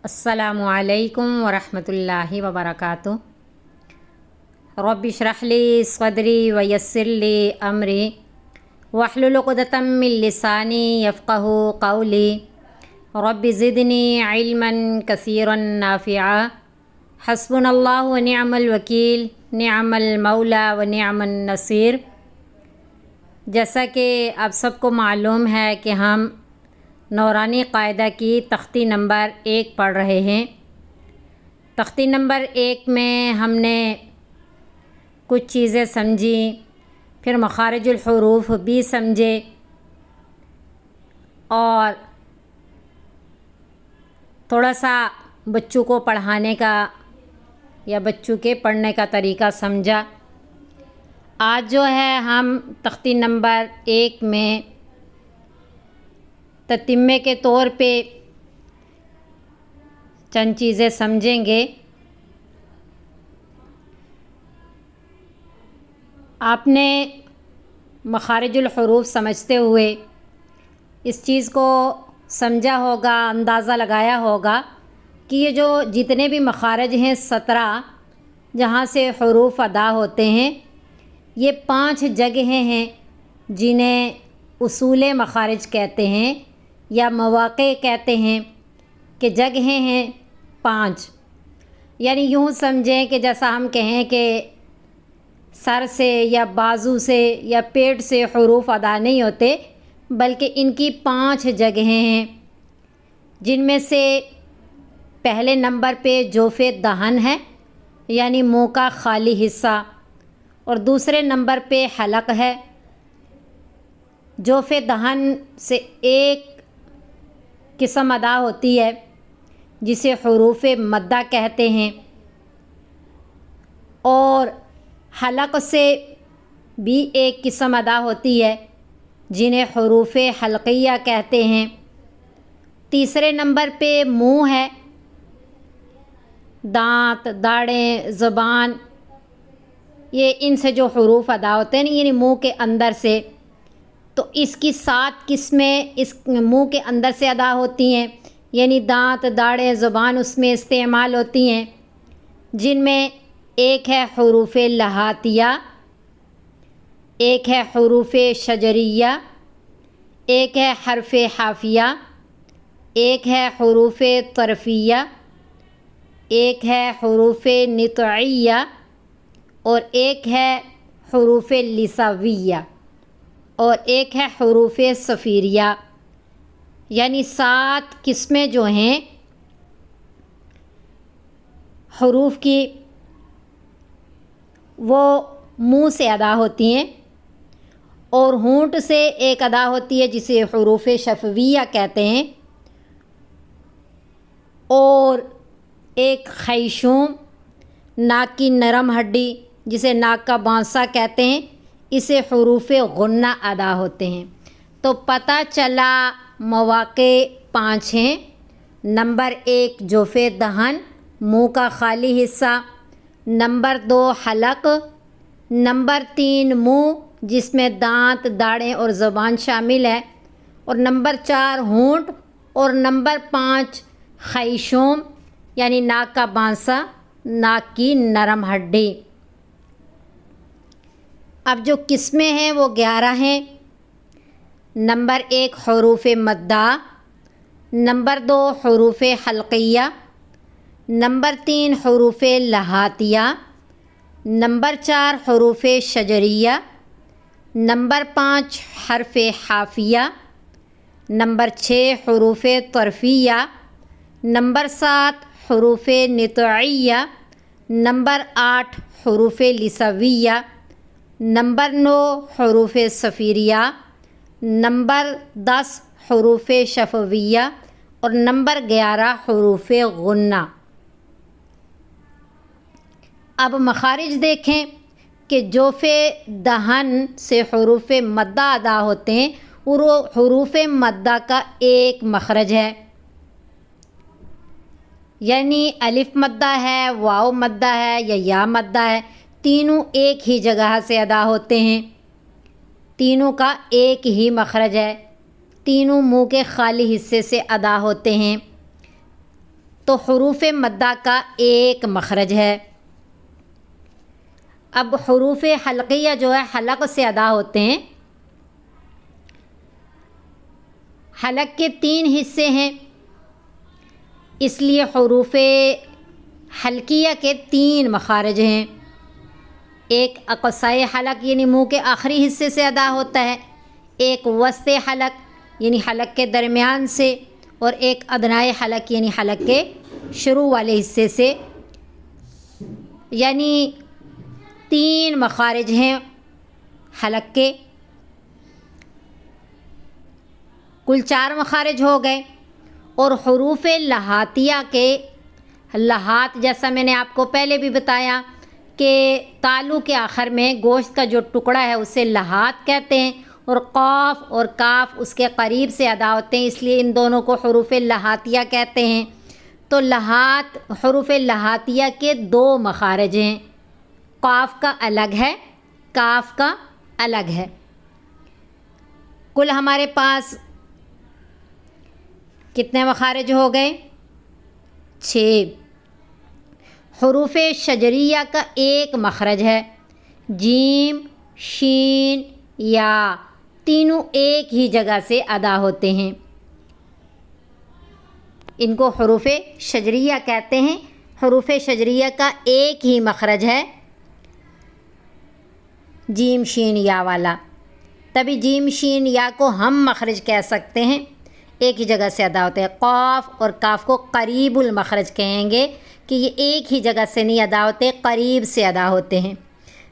السلام علیکم ورحمۃ اللہ وبرکاتہ۔ رب اشرح لی صدری ویسر لی امری واحلل عقدۃ من لسانی یفقہوا قولی۔ رب زدنی علما کثیرا نافعا، حسبنا اللہ ونعم الوکیل، نعم المولا ونعم النصیر۔ جیسا کہ آپ سب کو معلوم ہے کہ ہم نورانی قاعدہ کی تختی نمبر 1 پڑھ رہے ہیں۔ تختی نمبر 1 میں ہم نے کچھ چیزیں سمجھی، پھر مخارج الحروف بھی سمجھے، اور تھوڑا سا بچوں کو پڑھانے کا یا بچوں کے پڑھنے کا طریقہ سمجھا۔ آج جو ہے ہم تختی نمبر 1 میں تتمے کے طور پہ چند چیزیں سمجھیں گے۔ آپ نے مخارج الحروف سمجھتے ہوئے اس چیز کو سمجھا ہوگا، اندازہ لگایا ہوگا کہ یہ جو جتنے بھی مخارج ہیں 17 جہاں سے حروف ادا ہوتے ہیں، یہ 5 جگہیں ہیں جنہیں اصول مخارج کہتے ہیں یا مواقع کہتے ہیں، کہ جگہیں ہیں 5۔ یعنی یوں سمجھیں کہ جیسا ہم کہیں کہ سر سے یا بازو سے یا پیٹ سے حروف ادا نہیں ہوتے، بلکہ ان کی 5 جگہیں ہیں، جن میں سے پہلے نمبر پہ جوف دہن ہے، یعنی منہ کا خالی حصہ، اور دوسرے نمبر پہ حلق ہے۔ جوف دہن سے ایک قسم ادا ہوتی ہے جسے حروف مدہ کہتے ہیں، اور حلق سے بھی ایک قسم ادا ہوتی ہے جنہیں حروف حلقیہ کہتے ہیں۔ تیسرے نمبر پہ منہ ہے، دانت، داڑیں، زبان، یہ ان سے جو حروف ادا ہوتے ہیں یعنی منہ کے اندر سے، تو اس کی 7 قسمیں اس منہ کے اندر سے ادا ہوتی ہیں، یعنی دانت، داڑیں، زبان اس میں استعمال ہوتی ہیں، جن میں ایک ہے حروف لہاتیہ، ایک ہے حروف شجریہ، ایک ہے حرف حافیہ، ایک ہے حروف طرفیہ، ایک ہے حروف نطعیہ، اور ایک ہے حروف لساویہ، اور ایک ہے حروف صفیریہ۔ یعنی 7 قسمیں جو ہیں حروف کی، وہ منہ سے ادا ہوتی ہیں، اور ہونٹ سے ایک ادا ہوتی ہے جسے حروف شفویہ کہتے ہیں، اور ایک خیشوم، ناک کی نرم ہڈی جسے ناک کا بانسا کہتے ہیں، اسے حروف غنہ ادا ہوتے ہیں۔ تو پتہ چلا مواقع 5 ہیں۔ نمبر 1 جوف دہن، منہ کا خالی حصہ۔ نمبر 2 حلق۔ نمبر 3 منہ جس میں دانت، داڑیں اور زبان شامل ہے، اور نمبر 4 ہونٹ، اور نمبر 5 خیشوم یعنی ناک کا بانسا، ناک کی نرم ہڈی۔ اب جو قسمیں ہیں وہ 11 ہیں۔ نمبر 1 حروف مدہ، نمبر 2 حروف حلقیہ، نمبر 3 حروف لہاتیہ، نمبر 4 حروف شجریہ، نمبر 5 حرف حافیہ، نمبر 6 حروف طرفیہ، نمبر 7 حروف نطعیہ، نمبر 8 حروف لساویہ، نمبر 9 حروف صفیریہ، نمبر 10 حروف شفویہ، اور نمبر 11 حروف غنہ۔ اب مخارج دیکھیں کہ جوف دہن سے حروف مدہ ادا ہوتے ہیں، اور وہ حروف مدہ کا ایک مخرج ہے، یعنی الف مدہ ہے، واو مدہ ہے یا یا مدہ ہے، تینوں ایک ہی جگہ سے ادا ہوتے ہیں، تینوں کا ایک ہی مخرج ہے، تینوں منہ کے خالی حصے سے ادا ہوتے ہیں۔ تو حروف مدہ کا ایک مخرج ہے۔ اب حروف حلقیہ جو ہے حلق سے ادا ہوتے ہیں۔ حلق کے 3 حصے ہیں، اس لیے حروف حلقیہ کے 3 مخارج ہیں۔ ایک اقصائی حلق یعنی منہ کے آخری حصے سے ادا ہوتا ہے، ایک وسط حلق یعنی حلق کے درمیان سے، اور ایک ادنائی حلق یعنی حلق کے شروع والے حصے سے۔ یعنی 3 مخارج ہیں حلق کے، کل 4 مخارج ہو گئے۔ اور حروف لہاتیہ کے لہات، جیسا میں نے آپ کو پہلے بھی بتایا کہ تالو کے آخر میں گوشت کا جو ٹکڑا ہے اسے لہات کہتے ہیں، اور قاف اور کاف اس کے قریب سے ادا ہوتے ہیں، اس لیے ان دونوں کو حروف لہاتیہ کہتے ہیں۔ تو لہات، حروف لہاتیہ کے 2 مخارج ہیں، قاف کا الگ ہے، کاف کا الگ ہے۔ کل ہمارے پاس کتنے مخارج ہو گئے؟ 6۔ حروف شجریہ کا ایک مخرج ہے، جیم، شین، یا، تینوں ایک ہی جگہ سے ادا ہوتے ہیں، ان کو حروف شجریہ کہتے ہیں۔ حروف شجریہ کا ایک ہی مخرج ہے، جیم، شین، یا والا، تبھی جیم، شین، یا کو ہم مخرج کہہ سکتے ہیں، ایک ہی جگہ سے ادا ہوتے ہیں۔ قاف اور کاف کو قریب المخرج کہیں گے کہ یہ ایک ہی جگہ سے نہیں ادا ہوتے، قریب سے ادا ہوتے ہیں۔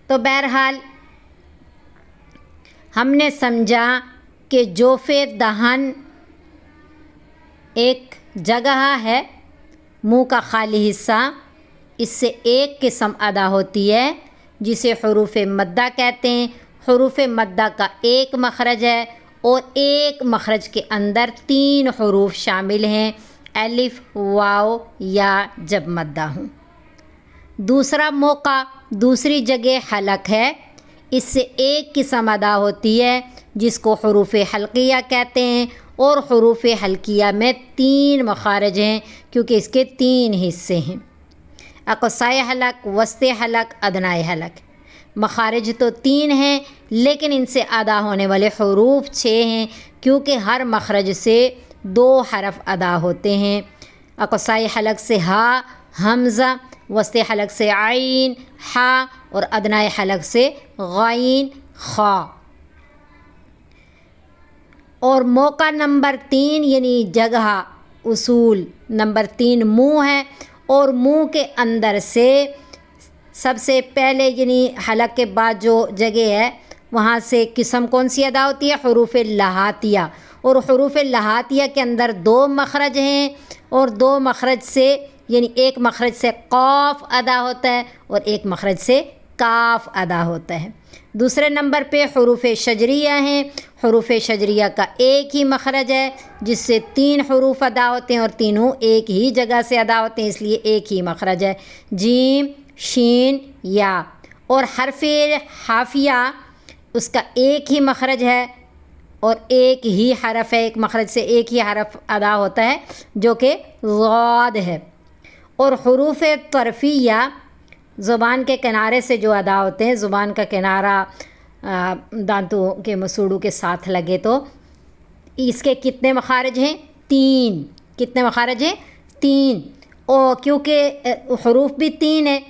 تو بہرحال ہم نے سمجھا کہ جوف دہن ایک جگہ ہے، منہ کا خالی حصہ، اس سے ایک قسم ادا ہوتی ہے جسے حروف مدہ کہتے ہیں۔ حروف مدہ کا ایک مخرج ہے، اور ایک مخرج کے اندر 3 حروف شامل ہیں، الف، واو، یا جب مدہ ہوں۔ دوسرا موقع، دوسری جگہ حلق ہے، اس سے ایک قسم ادا ہوتی ہے جس کو حروف حلقیہ کہتے ہیں، اور حروف حلقیہ میں 3 مخارج ہیں کیونکہ اس کے 3 حصے ہیں، اقصائی حلق، وسط حلق، ادنائی حلق۔ مخارج تو 3 ہیں لیکن ان سے ادا ہونے والے حروف 6 ہیں، کیونکہ ہر مخرج سے 2 حرف ادا ہوتے ہیں۔ اقصائی حلق سے ہا، حمزہ، وسط حلق سے عین، ہا، اور ادنائی حلق سے غین، خا۔ اور موقع نمبر 3 یعنی جگہ اصول نمبر 3 منہ ہے، اور منہ کے اندر سے سب سے پہلے یعنی حلق کے بعد جو جگہ ہے وہاں سے قسم کون سی ادا ہوتی ہے؟ حروف لہاتیہ۔ اور حروف لہاتیہ کے اندر 2 مخرج ہیں، اور 2 مخرج سے یعنی ایک مخرج سے قاف ادا ہوتا ہے اور ایک مخرج سے کاف ادا ہوتا ہے۔ دوسرے نمبر پہ حروف شجریہ ہیں۔ حروف شجریہ کا ایک ہی مخرج ہے جس سے 3 حروف ادا ہوتے ہیں، اور تینوں ایک ہی جگہ سے ادا ہوتے ہیں، اس لیے ایک ہی مخرج ہے، جیم، شین، یا۔ اور حرف حافیہ اس کا ایک ہی مخرج ہے اور ایک ہی حرف ہے، ایک مخرج سے ایک ہی حرف ادا ہوتا ہے جو کہ ضاد ہے۔ اور حروف طرفیہ زبان کے کنارے سے جو ادا ہوتے ہیں، زبان کا کنارہ دانتوں کے مسوڑوں کے ساتھ لگے، تو اس کے کتنے مخارج ہیں؟ 3۔ کتنے مخارج ہیں؟ 3۔ اور کیونکہ حروف بھی 3 ہیں،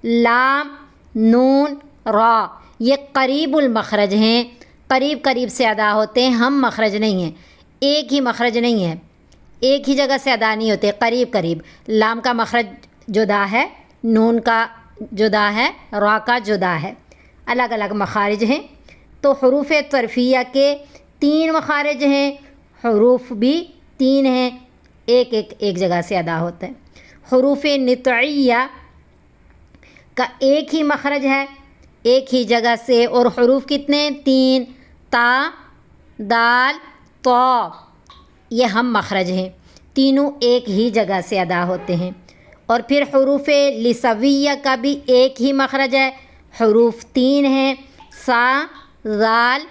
لام، نون، را، یہ قریب المخرج ہیں، قریب قریب سے ادا ہوتے ہیں، ہم مخرج نہیں ہیں، ایک ہی مخرج نہیں ہے، ایک ہی جگہ سے ادا نہیں ہوتے، قریب قریب۔ لام کا مخرج جدا ہے، نون کا جدا ہے، را کا جدا ہے، الگ الگ مخارج ہیں۔ تو حروف طرفیہ کے 3 مخارج ہیں، حروف بھی 3 ہیں، ایک جگہ سے ادا ہوتا ہے۔ حروف نطعیہ کا ایک ہی مخرج ہے، ایک ہی جگہ سے، اور حروف کتنے؟ 3، تا، دال، طا، یہ ہم مخرج ہیں، تینوں ایک ہی جگہ سے ادا ہوتے ہیں۔ اور پھر حروف لسویہ کا بھی ایک ہی مخرج ہے، حروف 3 ہیں، سا، زال،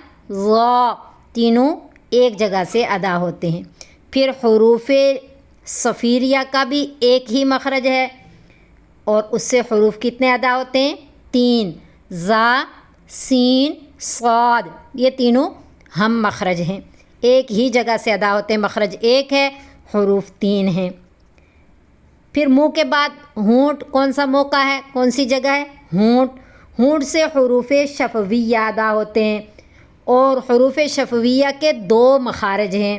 ظا، تینوں ایک جگہ سے ادا ہوتے ہیں۔ پھر حروف صفیریہ کا بھی ایک ہی مخرج ہے اور اس سے حروف کتنے ادا ہوتے ہیں؟ 3، زا، سین، صاد، یہ تینوں ہم مخرج ہیں، ایک ہی جگہ سے ادا ہوتے ہیں، مخرج ایک ہے، حروف 3 ہیں۔ پھر منہ کے بعد ہونٹ، کون سا موقع ہے، کون سی جگہ ہے؟ ہونٹ۔ ہونٹ سے حروف شفویہ ادا ہوتے ہیں اور حروف شفویہ کے 2 مخارج ہیں،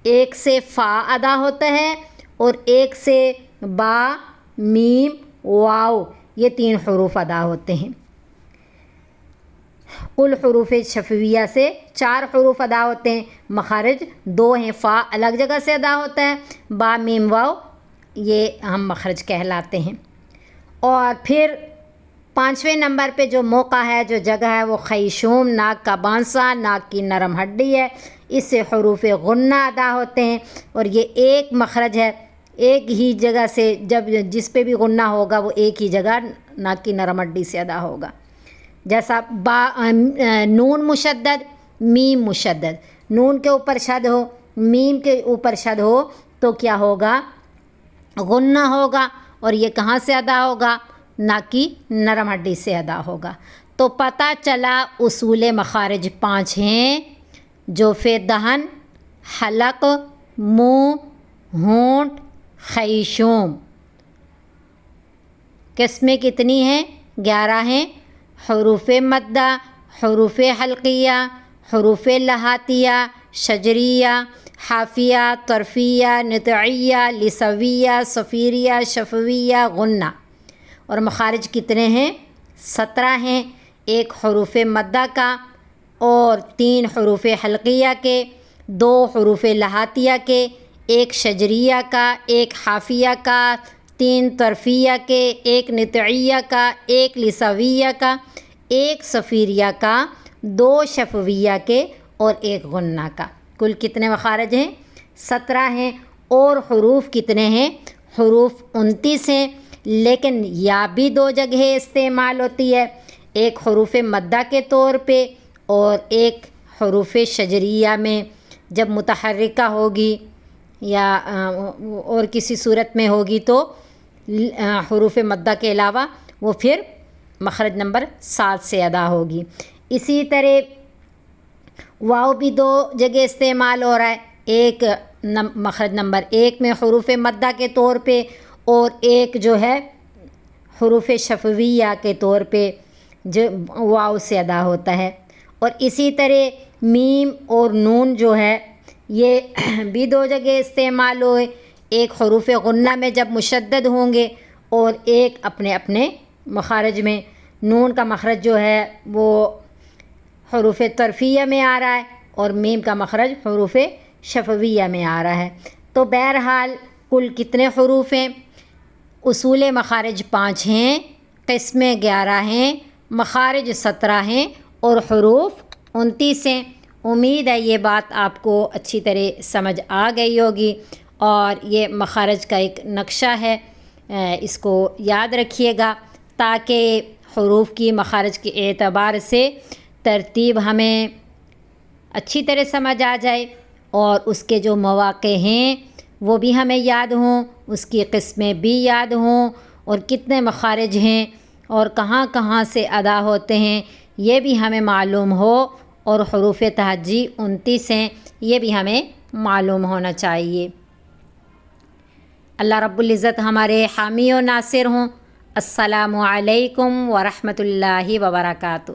ایک سے فا ادا ہوتا ہے اور ایک سے با، میم، واو، یہ 3 حروف ادا ہوتے ہیں۔ کل حروف شفویہ سے 4 حروف ادا ہوتے ہیں، مخارج 2 ہیں، فا الگ جگہ سے ادا ہوتا ہے، با، میم، واو یہ ہم مخرج کہلاتے ہیں۔ اور پھر 5ویں نمبر پہ جو موقع ہے، جو جگہ ہے، وہ خیشوم، ناک کا بانسا، ناک کی نرم ہڈی ہے، اس سے حروف غنہ ادا ہوتے ہیں اور یہ ایک مخرج ہے، ایک ہی جگہ سے، جب جس پہ بھی غنہ ہوگا وہ ایک ہی جگہ ناک کی نرم ہڈی سے ادا ہوگا، جیسا نون مشدد، میم مشدد، نون کے اوپر شد ہو، میم کے اوپر شد ہو تو کیا ہوگا؟ غنہ ہوگا، اور یہ کہاں سے ادا ہوگا؟ ناک کی نرم ہڈی سے ادا ہوگا۔ تو پتہ چلا اصول مخارج 5 ہیں، جوف دہن، حلق، منہ، ہونٹ، خیشوم۔ قسمیں کتنی ہیں؟ 11 ہیں، حروف مدہ، حروف حلقیہ، حروف لہاتیہ، شجریہ، حافیہ، طرفیہ، نطعیہ، لثویہ، صفیریہ، شفویہ، غنہ۔ اور مخارج کتنے ہیں؟ 17 ہیں، ایک حروف مدہ کا اور 3 حروف حلقیہ کے، 2 حروف لہاتیہ کے، ایک شجریہ کا، ایک حافیہ کا، 3 طرفیہ کے، ایک نطعیہ کا، ایک لثویہ کا، ایک صفیریہ کا، 2 شفویہ کے اور ایک غنہ کا۔ کل کتنے مخارج ہیں؟ 17 ہیں۔ اور حروف کتنے ہیں؟ حروف 29 ہیں، لیکن یا بھی 2 جگہ استعمال ہوتی ہے، ایک حروف مدہ کے طور پہ اور ایک حروف شجریہ میں، جب متحرکہ ہوگی یا اور کسی صورت میں ہوگی تو حروف مدہ کے علاوہ وہ پھر مخرج نمبر 7 سے ادا ہوگی۔ اسی طرح واو بھی 2 جگہ استعمال ہو رہا ہے، ایک مخرج نمبر 1 میں حروف مدہ کے طور پہ اور ایک جو ہے حروف شفویہ کے طور پہ جو واو سے ادا ہوتا ہے۔ اور اسی طرح میم اور نون جو ہے یہ بھی 2 جگہ استعمال ہوئے، ایک حروف غنہ میں جب مشدد ہوں گے اور ایک اپنے اپنے مخارج میں۔ نون کا مخرج جو ہے وہ حروف طرفیہ میں آ رہا ہے اور میم کا مخرج حروف شفویہ میں آ رہا ہے۔ تو بہرحال کل کتنے حروف ہیں؟ اصول مخارج 5 ہیں، قسمیں 11 ہیں، مخارج 17 ہیں اور حروف 29 ہیں۔ امید ہے یہ بات آپ کو اچھی طرح سمجھ آ گئی ہوگی، اور یہ مخارج کا ایک نقشہ ہے، اس کو یاد رکھیے گا تاکہ حروف کی مخارج کے اعتبار سے ترتیب ہمیں اچھی طرح سمجھ آ جائے، اور اس کے جو مواقع ہیں وہ بھی ہمیں یاد ہوں، اس کی قسمیں بھی یاد ہوں، اور کتنے مخارج ہیں اور کہاں کہاں سے ادا ہوتے ہیں یہ بھی ہمیں معلوم ہو، اور حروف تہجی 29 ہیں یہ بھی ہمیں معلوم ہونا چاہیے۔ اللہ رب العزت ہمارے حامی و ناصر ہوں۔ السلام علیکم ورحمۃ اللہ وبرکاتہ۔